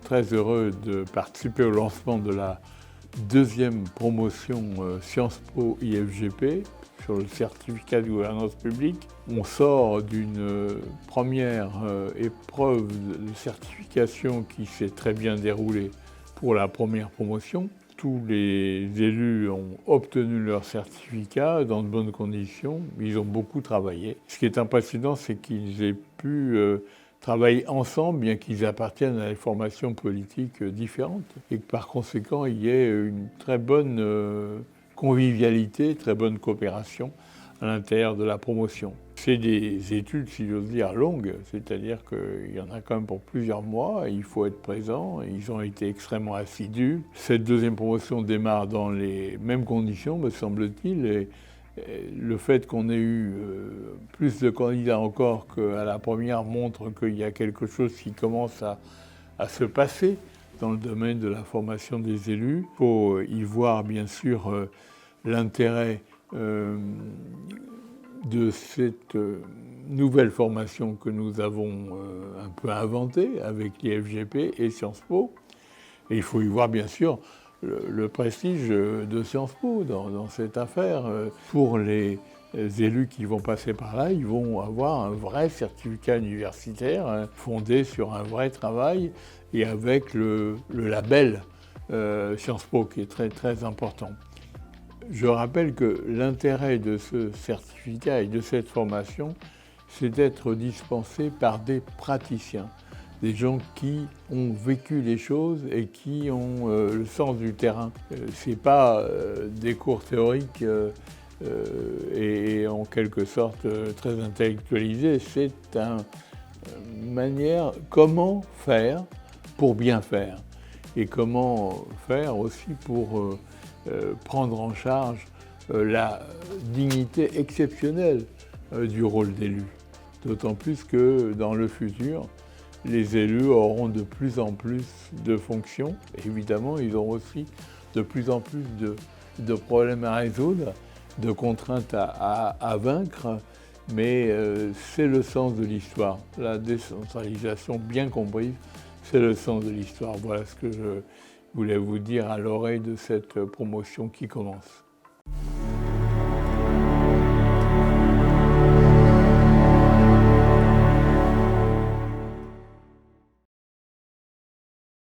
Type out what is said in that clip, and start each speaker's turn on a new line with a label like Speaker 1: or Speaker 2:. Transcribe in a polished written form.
Speaker 1: très heureux de participer au lancement de la deuxième promotion Sciences Po IFGP sur le certificat de gouvernance publique. On sort d'une première épreuve de certification qui s'est très bien déroulée pour la première promotion. Tous les élus ont obtenu leur certificat dans de bonnes conditions. Ils ont beaucoup travaillé. Ce qui est impressionnant, c'est qu'ils aient pu travailler ensemble, bien qu'ils appartiennent à des formations politiques différentes. Et que par conséquent, il y ait une très bonne convivialité, très bonne coopération à l'intérieur de la promotion. C'est des études, si j'ose dire, longues, c'est-à-dire qu'il y en a quand même pour plusieurs mois, il faut être présent, ils ont été extrêmement assidus. Cette deuxième promotion démarre dans les mêmes conditions, me semble-t-il, et le fait qu'on ait eu plus de candidats encore qu'à la première montre qu'il y a quelque chose qui commence à se passer dans le domaine de la formation des élus. Il faut y voir bien sûr l'intérêt de cette nouvelle formation que nous avons un peu inventée avec l'IFGP et Sciences Po. Et il faut y voir bien sûr le prestige de Sciences Po dans cette affaire. Pour les élus qui vont passer par là, ils vont avoir un vrai certificat universitaire fondé sur un vrai travail et avec le label Sciences Po qui est très très important. Je rappelle que l'intérêt de ce certificat et de cette formation, c'est d'être dispensé par des praticiens, des gens qui ont vécu les choses et qui ont le sens du terrain. C'est pas des cours théoriques et en quelque sorte très intellectualisés, c'est une manière comment faire pour bien faire et comment faire aussi pour prendre en charge la dignité exceptionnelle du rôle d'élu. D'autant plus que dans le futur, les élus auront de plus en plus de fonctions. Évidemment, ils auront aussi de plus en plus de problèmes à résoudre, de contraintes à vaincre, mais c'est le sens de l'histoire. La décentralisation bien comprise, c'est le sens de l'histoire. Voilà ce que je voulais vous dire à l'oreille de cette promotion qui commence.